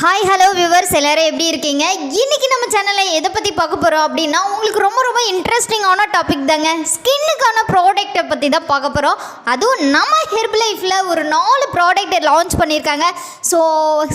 Hi hello viewers எல்லாரும் எப்படி இருக்கீங்க? இன்னைக்கு நம்ம சேனலில் எதை பற்றி பார்க்க போகிறோம் அப்படின்னா உங்களுக்கு ரொம்ப ரொம்ப இன்ட்ரெஸ்டிங்கான டாபிக் தாங்க. ஸ்கின்னுக்கான ப்ராடக்ட்டை பற்றி தான் பார்க்க போகிறோம். அதுவும் நம்ம ஹெர்ப் லைஃப்பில் ஒரு 4 ப்ராடக்ட்டை லான்ச் பண்ணியிருக்காங்க. ஸோ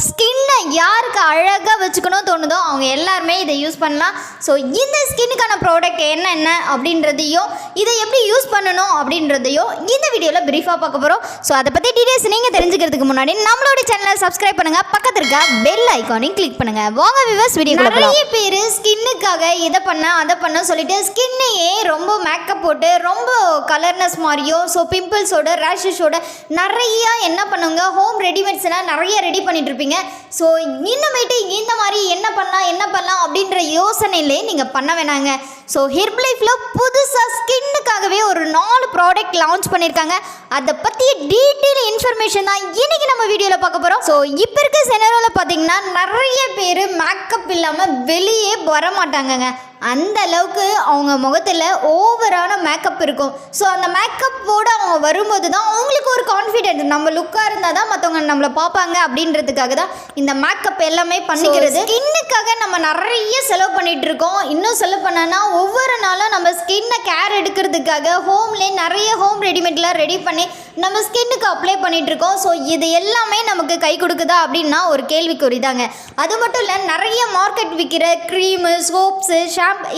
ஸ்கின்னை யாருக்கு அழகாக வச்சுக்கணும் தோணுதோ அவங்க எல்லாருமே இதை யூஸ் பண்ணலாம். ஸோ இந்த ஸ்கின்னுக்கான ப்ராடக்ட் என்னென்ன அப்படின்றதையும் இதை எப்படி யூஸ் பண்ணணும் அப்படின்றதையும் இந்த வீடியோவில் ப்ரீஃபாக பார்க்க போகிறோம். ஸோ அதை பற்றி டீட்டெயில்ஸ் நீங்கள் தெரிஞ்சுக்கிறதுக்கு முன்னாடி நம்மளோட சேனலை சப்ஸ்கிரைப் பண்ணுங்கள், பக்கத்தில் இருக்க பெல் ஐகானையும் கிளிக் பண்ணுங்க. வாங்க வியூவர்ஸ் வீடியோக்குள்ள போலாம். நிறைய பேர் ஸ்கின்னுக்காக இதை பண்ண அதை பண்ண சொல்லிட்டு ஸ்கின்னையே ரொம்ப மேக்கப் போட்டு ரொம்ப கலர்னஸ் மாதிரியோ பிம்பிள்ஸோட ரேஷஸோட நிறைய என்ன பண்ணுங்க ஹோம் ரெடிமேட்ஸ் எல்லாம் நிறைய ரெடி பண்ணிட்டு இருப்பீங்க. ஸோ இன்னமேட்டு இந்த மாதிரி என்ன பண்ணலாம் அப்படின்ற யோசனையிலே நீங்கள் பண்ண வேணாங்க. ஸோ ஹெர்ப் லைஃப்பில் புதுசாக ஸ்கின்னுக்காகவே ஒரு 4 ப்ராடக்ட் லான்ச் பண்ணியிருக்காங்க. அதை பற்றிய டீட்டெயில் இன்ஃபர்மேஷன் தான் இன்னைக்கு நம்ம வீடியோவில் பார்க்க போகிறோம். ஸோ இப்போ இருக்க செனரோவில் பார்த்தீங்கன்னா நிறைய பேர் மேக்கப் இல்லாமல் வெளியே வர மாட்டாங்கங்க. அந்த அளவுக்கு அவங்க முகத்தில் ஓவரான மேக்கப் இருக்கும். ஸோ அந்த மேக்கப்போடு அவங்க வரும்போது தான் அவங்களுக்கு ஒரு கான்ஃபிடென்ட், நம்ம லுக்காக இருந்தால் தான் மற்றவங்க நம்மளை பார்ப்பாங்க அப்படின்றதுக்காக தான் இந்த மேக்கப் எல்லாமே பண்ணிக்கிறது. ஸ்கின்னுக்காக நம்ம நிறைய செலவு பண்ணிகிட்டு இருக்கோம். இன்னும் செலவு பண்ணனா ஒவ்வொரு நாளும் நம்ம ஸ்கின்னை கேர் எடுக்கிறதுக்காக ஹோம்லேயே நிறைய ஹோம் ரெடிமேட்லாம் ரெடி பண்ணி நம்ம ஸ்கின்னுக்கு அப்ளை பண்ணிகிட்டு இருக்கோம். ஸோ இது எல்லாமே நமக்கு கை கொடுக்குதா அப்படின்னா ஒரு கேள்விக்குறி தாங்க. அது மட்டும் இல்லை, நிறைய மார்க்கெட் விற்கிற க்ரீமு, சோப்ஸு,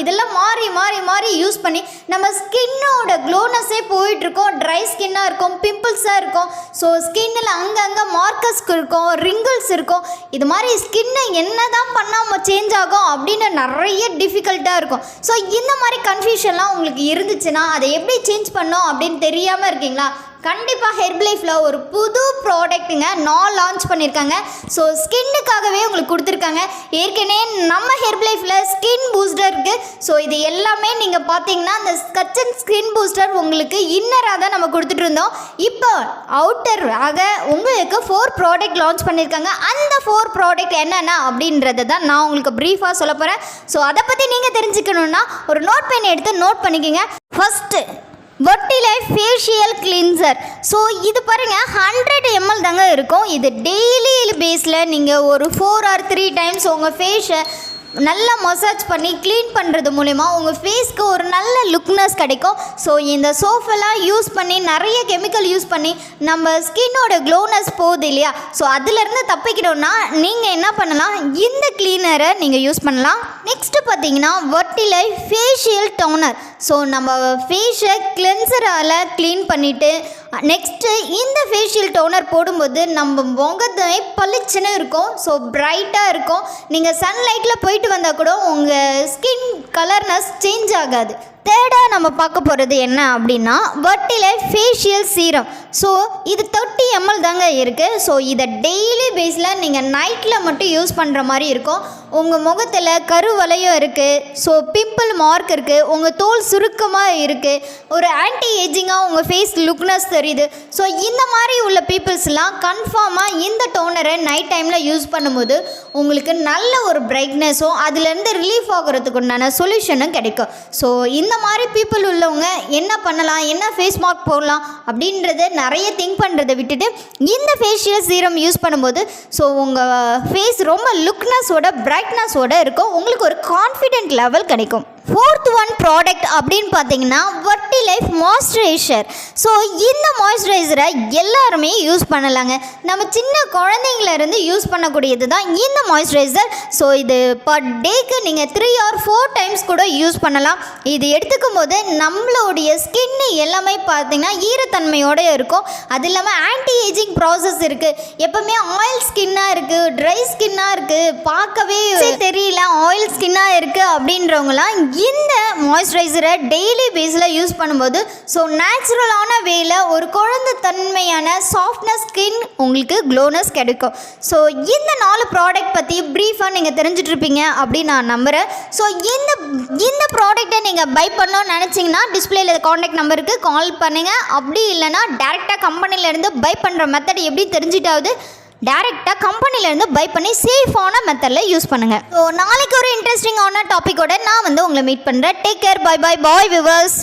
இதெல்லாம் மாறி யூஸ் பண்ணி நம்ம ஸ்கின்னோட க்ளோனஸே போயிட்டுருக்கோம். ட்ரை ஸ்கின்னாக இருக்கும், பிம்பிள்ஸாக இருக்கும். ஸோ ஸ்கின்னில் அங்கங்கே மார்க்கஸ் இருக்கும், ரிங்கிள்ஸ் இருக்கும். இது மாதிரி ஸ்கின்னை என்ன தான் பண்ணாமல் சேஞ்ச் ஆகும் அப்படின்னு நிறைய டிஃபிகல்ட்டாக இருக்கும். ஸோ இந்த மாதிரி கன்ஃபியூஷன்லாம் உங்களுக்கு இருந்துச்சுன்னா அதை எப்படி சேஞ்ச் பண்ணோம் அப்படின்னு தெரியாமல் இருக்கீங்களா? கண்டிப்பாக ஹெர்ப் லைஃப்பில் ஒரு புது ப்ராடக்ட்டுங்க லான்ச் பண்ணியிருக்காங்க. ஸோ ஸ்கின்னுக்காகவே உங்களுக்கு கொடுத்துருக்காங்க. ஏற்கனவே நம்ம ஹெர்ப் லைஃப்பில் ஸ்கின் பூஸ்டர் இருக்குது. ஸோ இது எல்லாமே நீங்கள் பார்த்தீங்கன்னா அந்த ஸ்கட்சன் ஸ்கின் பூஸ்டர் உங்களுக்கு இன்னராக தான் நம்ம கொடுத்துட்டு இருந்தோம். இப்போ அவுட்டராக உங்களுக்கு 4 ப்ராடக்ட் லான்ச் பண்ணியிருக்காங்க. அந்த 4 ப்ராடக்ட் என்னென்ன அப்படின்றத தான் நான் உங்களுக்கு ப்ரீஃபாக சொல்ல போகிறேன். ஸோ அதை பற்றி நீங்கள் தெரிஞ்சுக்கணுன்னா ஒரு நோட் பென் எடுத்து நோட் பண்ணிக்கோங்க. ஃபஸ்ட்டு வெர்டிலைஃப் ஃபேஷியல் கிளீன்சர். ஸோ இது பாருங்கள் 100 ml தாங்க இருக்கும். இது டெய்லி பேஸில் நீங்கள் ஒரு 4 or 3 டைம்ஸ் உங்கள் ஃபேஸை நல்லா மசாஜ் பண்ணி க்ளீன் பண்ணுறது மூலிமா உங்கள் ஃபேஸ்க்கு ஒரு நல்ல லுக்னஸ் கிடைக்கும். ஸோ இந்த சோஃபெல்லாம் யூஸ் பண்ணி நிறைய கெமிக்கல் யூஸ் பண்ணி நம்ம ஸ்கின்னோட க்ளோனஸ் போகுது இல்லையா? ஸோ அதிலேருந்து தப்பிக்கணும்னா நீங்கள் என்ன பண்ணலாம், இந்த க்ளீனரை நீங்கள் யூஸ் பண்ணலாம். நெக்ஸ்ட்டு பார்த்தீங்கன்னா வெர்டிலைஃப் ஃபேஷியல் டோனர். ஸோ நம்ம ஃபேஸை கிளென்சரால் க்ளீன் பண்ணிவிட்டு நெக்ஸ்ட்டு இந்த ஃபேஷியல் டோனர் போடும்போது நம்ம முகத்தை பளிச்சுன்னு இருக்கும். ஸோ பிரைட்டாக இருக்கும். நீங்கள் சன்லைட்டில் போயிட்டு வந்தால் கூட உங்கள் ஸ்கின் கலர்னஸ் சேஞ்ச் ஆகாது. தேர்டாக நம்ம பார்க்க போகிறது என்ன அப்படின்னா வெர்டிலைஃப் ஃபேஷியல் சீரம். ஸோ இது 30 ml தாங்க இருக்குது. ஸோ இதை டெய்லி பேஸில் நீங்கள் நைட்டில் மட்டும் யூஸ் பண்ணுற மாதிரி இருக்கும். உங்கள் முகத்தில் கருவளையம் இருக்குது, ஸோ பிம்பிள் மார்க் இருக்குது, உங்கள் தோல் சுருக்கமாக இருக்குது, ஒரு ஆன்டி ஏஜிங்காக உங்கள் ஃபேஸ் லுக்னஸ் தெரியுது. ஸோ இந்த மாதிரி உள்ள பீப்புள்ஸ்லாம் கன்ஃபார்மாக இந்த டோனரை நைட் டைமில் யூஸ் பண்ணும்போது உங்களுக்கு நல்ல ஒரு பிரைட்னஸும் அதுலேருந்து ரிலீஃப் ஆகிறதுக்கு உண்டான சொல்யூஷனும் கிடைக்கும். ஸோ இந்த மாதிரி பீப்புள் உள்ளவங்க என்ன பண்ணலாம், என்ன ஃபேஸ் மார்க் போடலாம் அப்படின்றத நிறைய திங்க் பண்ணுறதை விட்டுட்டு இந்த ஃபேஷியல் சீரம் யூஸ் பண்ணும்போது ஸோ உங்கள் ஃபேஸ் ரொம்ப லுக்னஸோட பிரைட்னஸோட இருக்கும். உங்களுக்கு ஒரு கான்ஃபிடென்ட் லெவல் கிடைக்கும். 4th ஒன் ப்ராடக்ட் அப்படின்னு பார்த்தீங்கன்னா வெர்டிலைஃப் மாய்ஸ்சரைசர். ஸோ இந்த மாய்ஸ்சரைசரை எல்லாருமே யூஸ் பண்ணலாங்க. நம்ம சின்ன குழந்தைங்கலேருந்து யூஸ் பண்ணக்கூடியது தான் இந்த மாய்ஸ்சரைசர். ஸோ இது பர் டேக்கு நீங்கள் 3 or 4 டைம்ஸ் கூட யூஸ் பண்ணலாம். இது எடுத்துக்கும் போது நம்மளுடைய ஸ்கின்னு எல்லாமே பார்த்தீங்கன்னா ஈரத்தன்மையோடு இருக்கும். அது இல்லாமல் ஆன்டி ஏஜிங் ப்ராசஸ் இருக்குது. எப்போவுமே ஆயில் ஸ்கின்னாக இருக்குது, ட்ரை ஸ்கின்னாக இருக்குது, பார்க்கவே தெரியல ஆயில் ஸ்கின்னாக இருக்குது அப்படின்றவங்களாம் இந்த மாய்ஸ்சரைசரை டெய்லி பேஸில் யூஸ் பண்ணும்போது ஸோ நேச்சுரலான வேல ஒரு குழந்தை தன்மையான சாஃப்ட்னஸ் ஸ்கின் உங்களுக்கு க்ளோனஸ் கிடைக்கும். ஸோ இந்த 4 ப்ராடக்ட் பற்றி ப்ரீஃபாக நீங்கள் தெரிஞ்சிட்ருப்பீங்க அப்படின்னு நான் நம்புகிறேன். ஸோ இந்த ப்ராடக்டை நீங்கள் பை பண்ணணும்னு நினச்சிங்கன்னா டிஸ்பிளேயில் காண்டாக்ட் நம்பருக்கு கால் பண்ணுங்கள். அப்படி இல்லைனா டேரெக்டாக கம்பெனிலேருந்து பை பண்ணுற மெத்தட் எப்படி தெரிஞ்சிட்டாவது டேரெக்டாக கம்பெனிலேருந்து பை பண்ணி சேஃபான மெத்தடில் யூஸ் பண்ணுங்கள். ஸோ நாளைக்கு ஒரு இன்ட்ரெஸ்டிங்கான டாப்பிக்கோட நான் உங்களை மீட் பண்ணுறேன். Take care, bye bye, bye viewers.